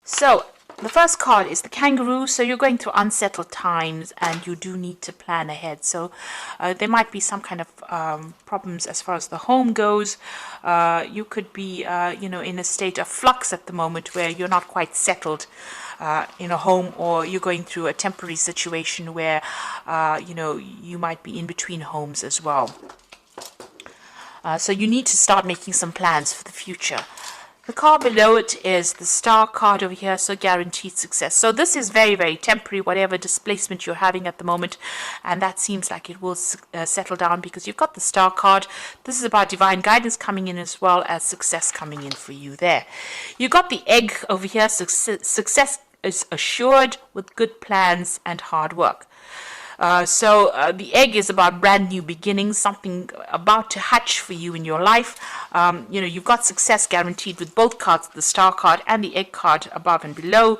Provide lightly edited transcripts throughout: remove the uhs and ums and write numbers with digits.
So the first card is the kangaroo. So you're going through unsettled times and you do need to plan ahead. So there might be some kind of problems as far as the home goes. You could be, in a state of flux at the moment where you're not quite settled in a home, or you're going through a temporary situation where, you might be in between homes as well. So you need to start making some plans for the future. The card below it is the star card over here, so guaranteed success. So this is very, very temporary, whatever displacement you're having at the moment, and that seems like it will settle down because you've got the star card. This is about divine guidance coming in as well as success coming in for you there. You've got the egg over here, success is assured with good plans and hard work. So the egg is about brand new beginnings, something about to hatch for you in your life. You've got success guaranteed with both cards, the star card and the egg card above and below.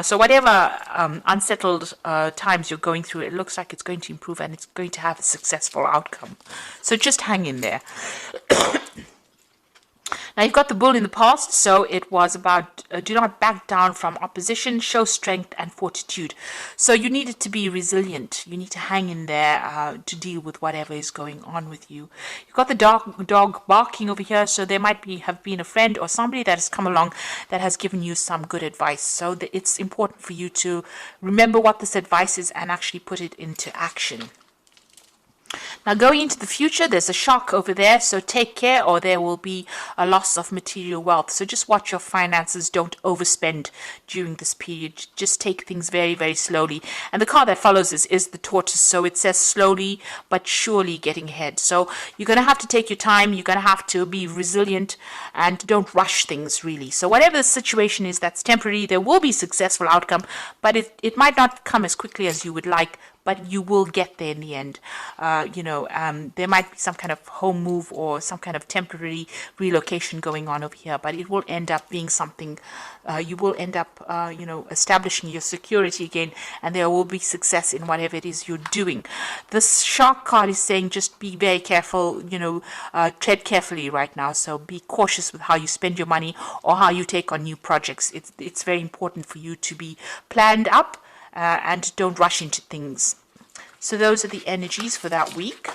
So whatever unsettled times you're going through, it looks like it's going to improve and it's going to have a successful outcome. So just hang in there. Now, you've got the bull in the past, so it was about do not back down from opposition, show strength and fortitude. So you needed to be resilient. You need to hang in there to deal with whatever is going on with you. You've got the dog barking over here, so there might have been a friend or somebody that has come along that has given you some good advice. So it's important for you to remember what this advice is and actually put it into action. Now, going into the future, there's a shark over there, so take care or there will be a loss of material wealth. So just watch your finances, don't overspend during this period. Just take things very, very slowly. And the card that follows is the tortoise, so it says slowly but surely getting ahead. So you're going to have to take your time, you're going to have to be resilient and don't rush things really. So whatever the situation is that's temporary, there will be successful outcome, but it might not come as quickly as you would like, but you will get there in the end. There might be some kind of home move or some kind of temporary relocation going on over here, but it will end up being something, you will end up, establishing your security again, and there will be success in whatever it is you're doing. This shark card is saying just be very careful, tread carefully right now, so be cautious with how you spend your money or how you take on new projects. It's very important for you to be planned up, and don't rush into things. So those are the energies for that week.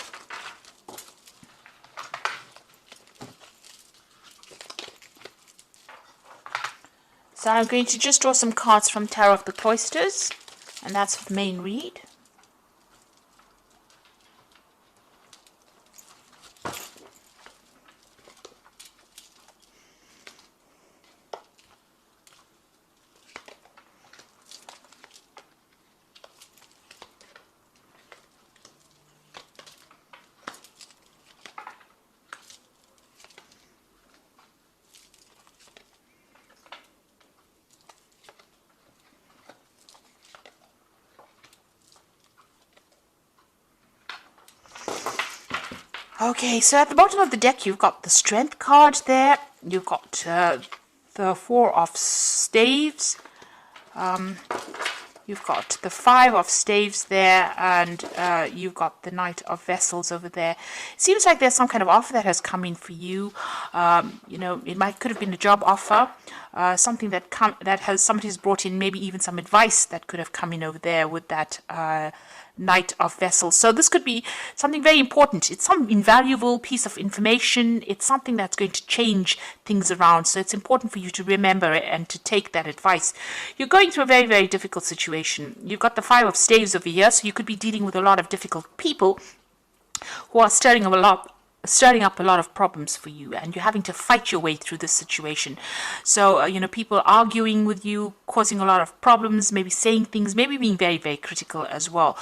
So I'm going to just draw some cards from Tarot of the Cloisters, and that's for the main read. Okay, so at the bottom of the deck, you've got the Strength card there. You've got the Four of Staves. You've got the Five of Staves there, and you've got the Knight of Vessels over there. It seems like there's some kind of offer that has come in for you. It could have been a job offer, something that somebody's brought in, maybe even some advice that could have come in over there with that Knight of Vessels. So this could be something very important. It's some invaluable piece of information. It's something that's going to change things around. So it's important for you to remember it and to take that advice. You're going through a very, very difficult situation. You've got the Five of Staves over here, so you could be dealing with a lot of difficult people who are stirring up a lot of problems for you, and you're having to fight your way through this situation. So people arguing with you, causing a lot of problems, maybe saying things, maybe being very, very critical as well.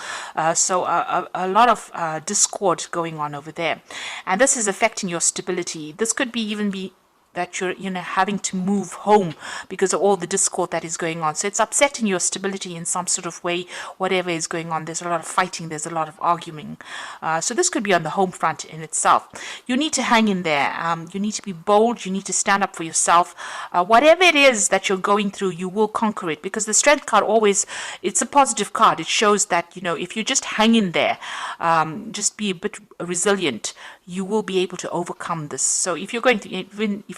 So a lot of discord going on over there, and this is affecting your stability. This could even be that you're having to move home because of all the discord that is going on. So it's upsetting your stability in some sort of way, whatever is going on. There's a lot of fighting, there's a lot of arguing. So this could be on the home front in itself. You need to hang in there. You need to be bold. You need to stand up for yourself. Whatever it is that you're going through, you will conquer it, because the Strength card it's a positive card. It shows that, if you just hang in there, just be a bit resilient, you will be able to overcome this. So if you're going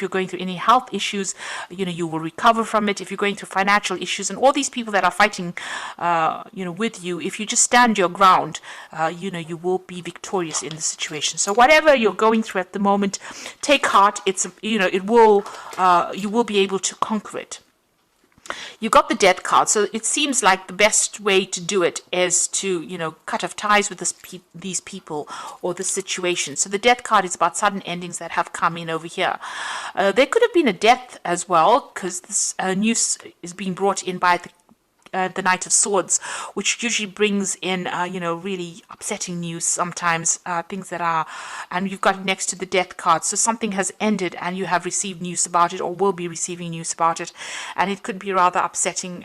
you're going through any health issues, you will recover from it. If you're going through financial issues, and all these people that are fighting, with you, if you just stand your ground, you will be victorious in the situation. So whatever you're going through at the moment, take heart. You will be able to conquer it. You got the death card, so it seems like the best way to do it is to, cut off ties with these people or the situation. So the death card is about sudden endings that have come in over here. There could have been a death as well, because this news is being brought in by the Knight of Swords, which usually brings in, really upsetting news sometimes, things that are, and you've got it next to the death card. So something has ended and you have received news about it or will be receiving news about it. And it could be rather upsetting,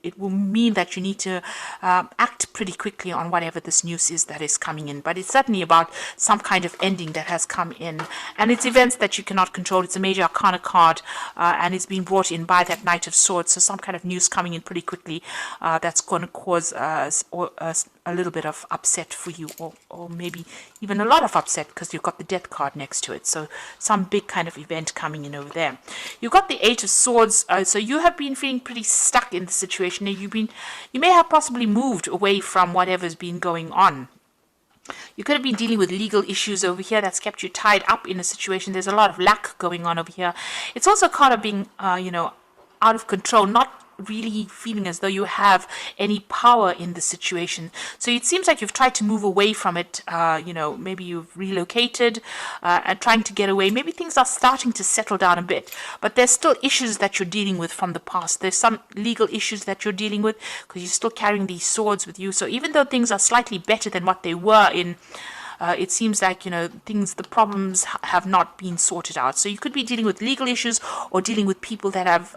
it will mean that you need to act pretty quickly on whatever this news is that is coming in. But it's certainly about some kind of ending that has come in. And it's events that you cannot control. It's a major arcana card, and it's been brought in by that Knight of Swords. So some kind of news coming in pretty quickly that's going to cause a little bit of upset for you, or maybe even a lot of upset, because you've got the death card next to it. So some big kind of event coming in over there. You've got the Eight of Swords. So you have been feeling pretty stuck in the situation. You may have possibly moved away from whatever's been going on. You could have been dealing with legal issues over here that's kept you tied up in a situation. There's a lot of lack going on over here. It's also kind of being, out of control, not really feeling as though you have any power in the situation. So it seems like you've tried to move away from it. Maybe you've relocated and trying to get away. Maybe things are starting to settle down a bit, but there's still issues that you're dealing with from the past. There's some legal issues that you're dealing with because you're still carrying these swords with you. So even though things are slightly better than what they were in, it seems like, the problems have not been sorted out. So you could be dealing with legal issues or dealing with people that have,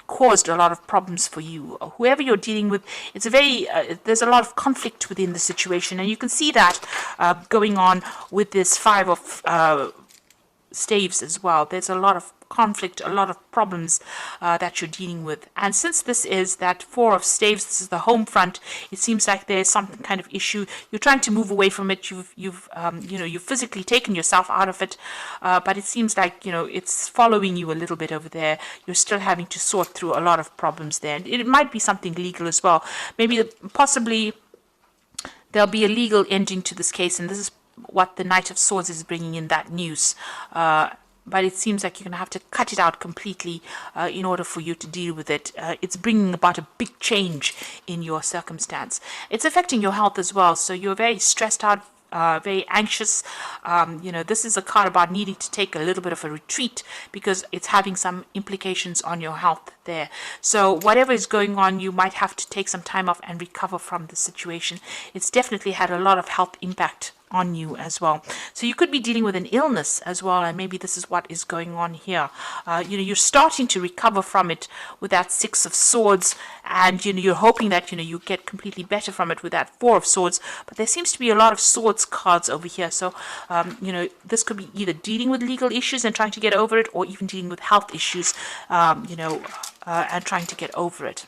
caused a lot of problems for you. Whoever you're dealing with, it's there's a lot of conflict within the situation. And you can see that going on with this Five of Staves as well. There's a lot of conflict, a lot of problems that you're dealing with. And since this is that Four of Staves, this is the home front, it seems like there's some kind of issue. You're trying to move away from it. You've physically taken yourself out of it, but it seems like, it's following you a little bit over there. You're still having to sort through a lot of problems there. And it might be something legal as well. Maybe possibly there'll be a legal ending to this case, and this is what the Knight of Swords is bringing in, that news. But it seems like you're going to have to cut it out completely in order for you to deal with it. It's bringing about a big change in your circumstance. It's affecting your health as well. So you're very stressed out, very anxious. This is a card about needing to take a little bit of a retreat because it's having some implications on your health there. So whatever is going on, you might have to take some time off and recover from the situation. It's definitely had a lot of health impact on you as well. So you could be dealing with an illness as well, and maybe this is what is going on here. You're starting to recover from it with that Six of Swords, and you're hoping that you get completely better from it with that Four of Swords. But there seems to be a lot of swords cards over here. So this could be either dealing with legal issues and trying to get over it, or even dealing with health issues, and trying to get over it.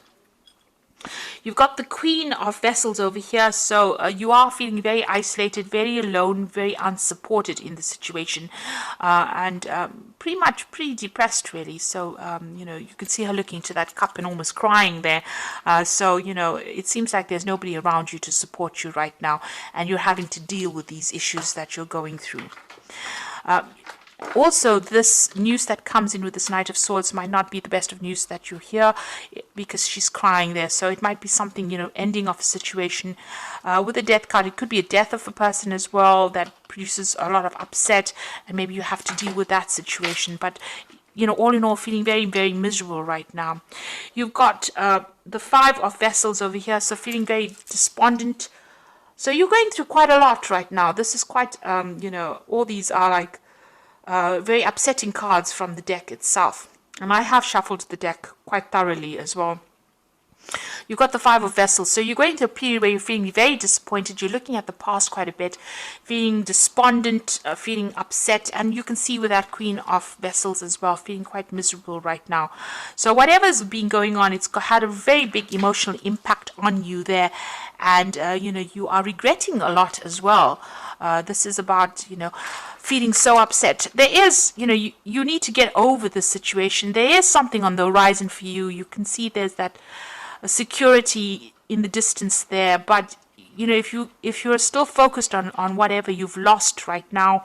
You've got the Queen of Vessels over here, so you are feeling very isolated, very alone, very unsupported in the situation, and pretty depressed, really. So, you can see her looking to that cup and almost crying there. So, it seems like there's nobody around you to support you right now, and you're having to deal with these issues that you're going through. Also, this news that comes in with this Knight of Swords might not be the best of news that you hear, because she's crying there. So it might be something, ending of a situation. With the death card, it could be a death of a person as well that produces a lot of upset, and maybe you have to deal with that situation. But, all in all, feeling very, very miserable right now. You've got the Five of Vessels over here, so feeling very despondent. So you're going through quite a lot right now. This is quite, all these are like very upsetting cards from the deck itself. And I have shuffled the deck quite thoroughly as well. You've got the Five of Vessels. So you're going through a period where you're feeling very disappointed. You're looking at the past quite a bit, feeling despondent, feeling upset. And you can see with that Queen of Vessels as well, feeling quite miserable right now. So whatever's been going on, it's had a very big emotional impact on you there. And, you are regretting a lot as well. This is about, feeling so upset. There is, you need to get over the situation. There is something on the horizon for you. You can see there's that security in the distance there, but if you're still focused on whatever you've lost right now,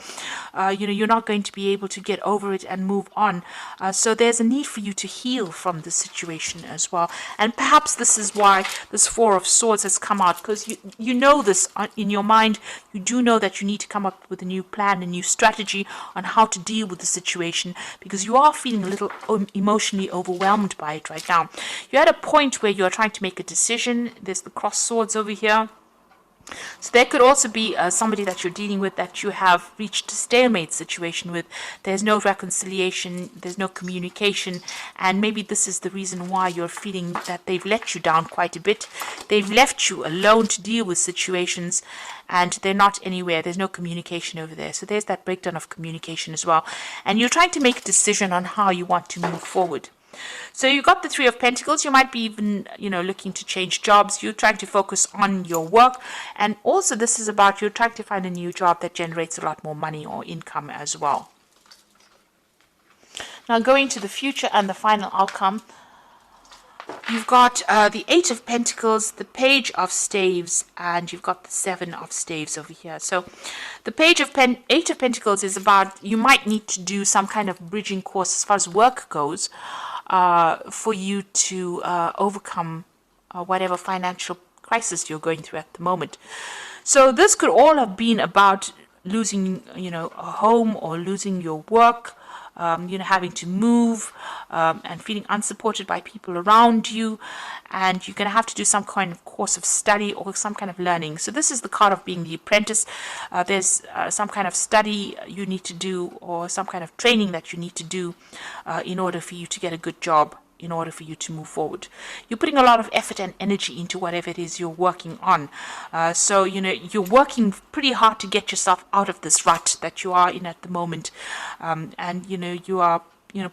you're not going to be able to get over it and move on. So there's a need for you to heal from the situation as well. And perhaps this is why this Four of Swords has come out, because you know this in your mind. You do know that you need to come up with a new plan, a new strategy on how to deal with the situation, because you are feeling a little emotionally overwhelmed by it right now. You're at a point where you're trying to make a decision. There's the cross swords over here. So there could also be somebody that you're dealing with that you have reached a stalemate situation with. There's no reconciliation, there's no communication, and maybe this is the reason why you're feeling that they've let you down quite a bit. They've left you alone to deal with situations, and they're not anywhere. There's no communication over there. So there's that breakdown of communication as well. And you're trying to make a decision on how you want to move forward. So you got the Three of Pentacles. You might be even, looking to change jobs. You're trying to focus on your work. And also this is about you're trying to find a new job that generates a lot more money or income as well. Now going to the future and the final outcome. You've got the Eight of Pentacles, the Page of Staves, and you've got the Seven of Staves over here. So the Eight of Pentacles is about you might need to do some kind of bridging course as far as work goes, for you to overcome whatever financial crisis you're going through at the moment. So this could all have been about losing, a home, or losing your work, having to move, and feeling unsupported by people around you, and you're going to have to do some kind of course of study or some kind of learning. So this is the card of being the apprentice. There's some kind of study you need to do, or some kind of training that you need to do in order for you to get a good job, in order for you to move forward. You're putting a lot of effort and energy into whatever it is you're working on. So, you're working pretty hard to get yourself out of this rut that you are in at the moment. And, you are,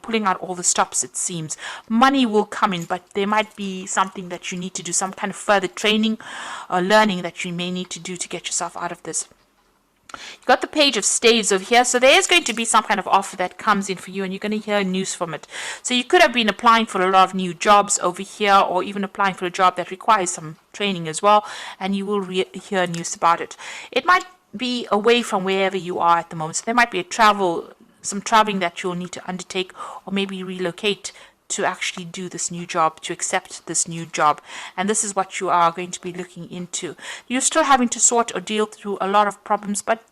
pulling out all the stops, it seems. Money will come in, but there might be something that you need to do, some kind of further training or learning that you may need to do to get yourself out of this. You've got the Page of Staves over here. So there is going to be some kind of offer that comes in for you, and you're going to hear news from it. So you could have been applying for a lot of new jobs over here, or even applying for a job that requires some training as well, and you will hear news about it. It might be away from wherever you are at the moment. So there might be some traveling that you'll need to undertake, or maybe relocate to actually do this new job, to accept this new job. And this is what you are going to be looking into. You're still having to sort or deal through a lot of problems, but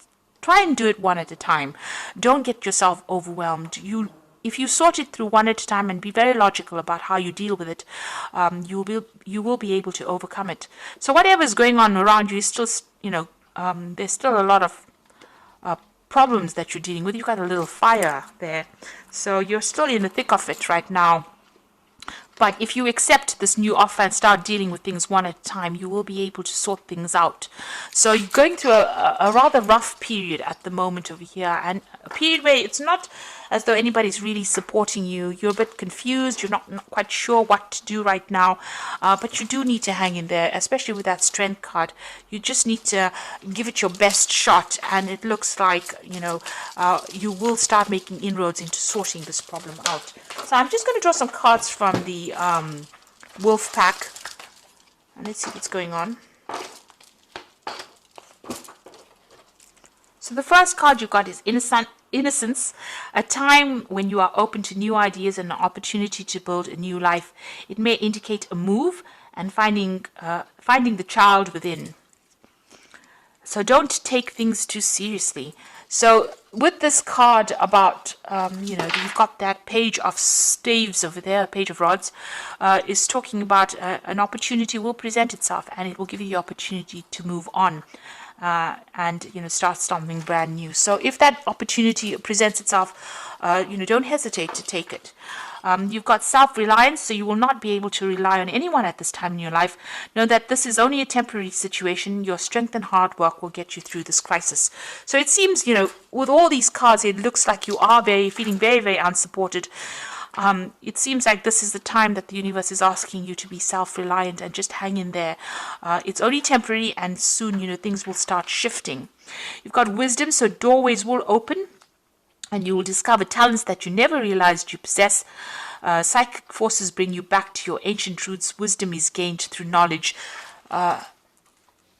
try and do it one at a time. Don't get yourself overwhelmed. If you sort it through one at a time and be very logical about how you deal with it, you will be able to overcome it. So whatever is going on around you is still, there's still a lot of problems that you're dealing with. You've got a little fire there, so you're still in the thick of it right now. But if you accept this new offer and start dealing with things one at a time, you will be able to sort things out. So you're going through a rather rough period at the moment over here, and a period where it's not as though anybody's really supporting you. You're a bit confused. You're not quite sure what to do right now, but you do need to hang in there, especially with that Strength card. You just need to give it your best shot, and it looks like, you will start making inroads into sorting this problem out. So I'm just going to draw some cards from the Wolf Pack, and let's see what's going on. So the first card you got is Innocence, a time when you are open to new ideas and an opportunity to build a new life. It may indicate a move and finding the child within. So don't take things too seriously. So with this card about, you've got that Page of Staves over there, Page of Rods, is talking about an opportunity will present itself, and it will give you the opportunity to move on. And start something brand new. So if that opportunity presents itself, don't hesitate to take it. You've got self-reliance, so you will not be able to rely on anyone at this time in your life. Know that this is only a temporary situation. Your strength and hard work will get you through this crisis. So it seems, with all these cards, it looks like you are feeling very, very unsupported. It seems like this is the time that the universe is asking you to be self-reliant and just hang in there. It's only temporary, and soon, things will start shifting. You've got wisdom, so doorways will open and you will discover talents that you never realized you possess. Psychic forces bring you back to your ancient roots. Wisdom is gained through knowledge.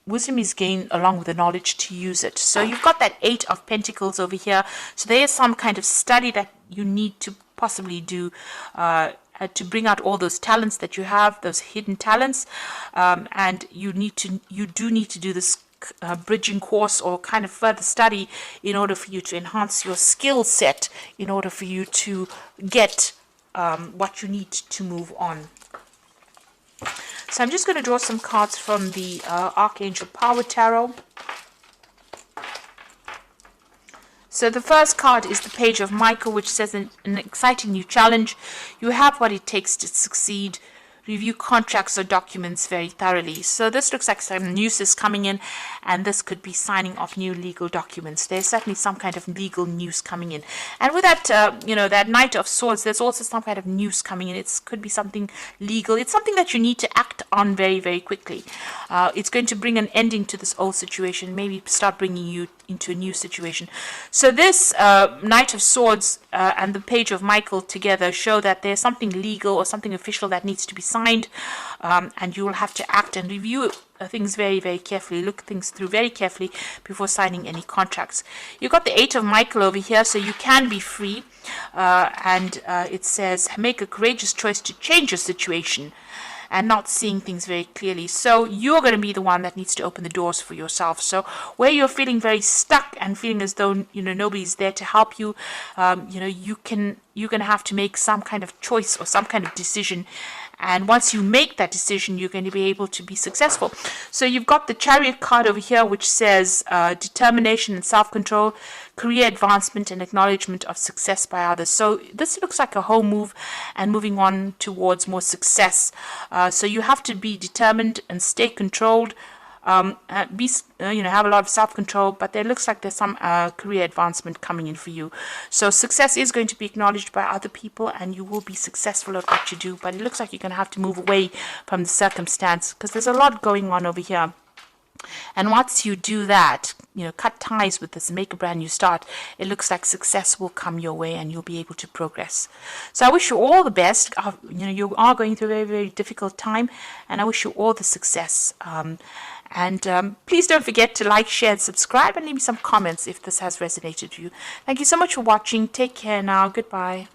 Wisdom is gained along with the knowledge to use it. So you've got that 8 of Pentacles over here. So there is some kind of study that you need to possibly do to bring out all those talents that you have, those hidden talents, and you do need to do this bridging course or kind of further study in order for you to enhance your skill set, in order for you to get what you need to move on. So I'm just going to draw some cards from the Archangel Power Tarot. So the first card is the Page of Michael, which says an exciting new challenge. You have what it takes to succeed. Review contracts or documents very thoroughly. So this looks like some news is coming in, and this could be signing of new legal documents. There's certainly some kind of legal news coming in. And with that, that Knight of Swords, there's also some kind of news coming in. It could be something legal. It's something that you need to act on very, very quickly. It's going to bring an ending to this old situation, maybe start bringing you into a new situation. So this Knight of Swords and the Page of Michael together show that there's something legal or something official that needs to be signed, and you will have to act and review things very, very carefully. Look things through very carefully before signing any contracts. You've got the 8 of Michael over here, so you can be free, and it says make a courageous choice to change your situation and not seeing things very clearly. So you're going to be the one that needs to open the doors for yourself. So where you're feeling very stuck and feeling as though nobody's there to help you, you're going to have to make some kind of choice or some kind of decision. And once you make that decision, you're going to be able to be successful. So you've got the Chariot card over here, which says determination and self-control, career advancement and acknowledgement of success by others. So this looks like a home move and moving on towards more success. So you have to be determined and stay controlled. Have a lot of self-control, but there looks like there's some career advancement coming in for you. So success is going to be acknowledged by other people, and you will be successful at what you do, but it looks like you're going to have to move away from the circumstance because there's a lot going on over here. And once you do that, cut ties with this and make a brand new start, it looks like success will come your way and you'll be able to progress. So I wish you all the best. You are going through a very, very difficult time, and I wish you all the success. Please don't forget to like, share, and subscribe, and leave me some comments if this has resonated with you. Thank you so much for watching. Take care now. Goodbye.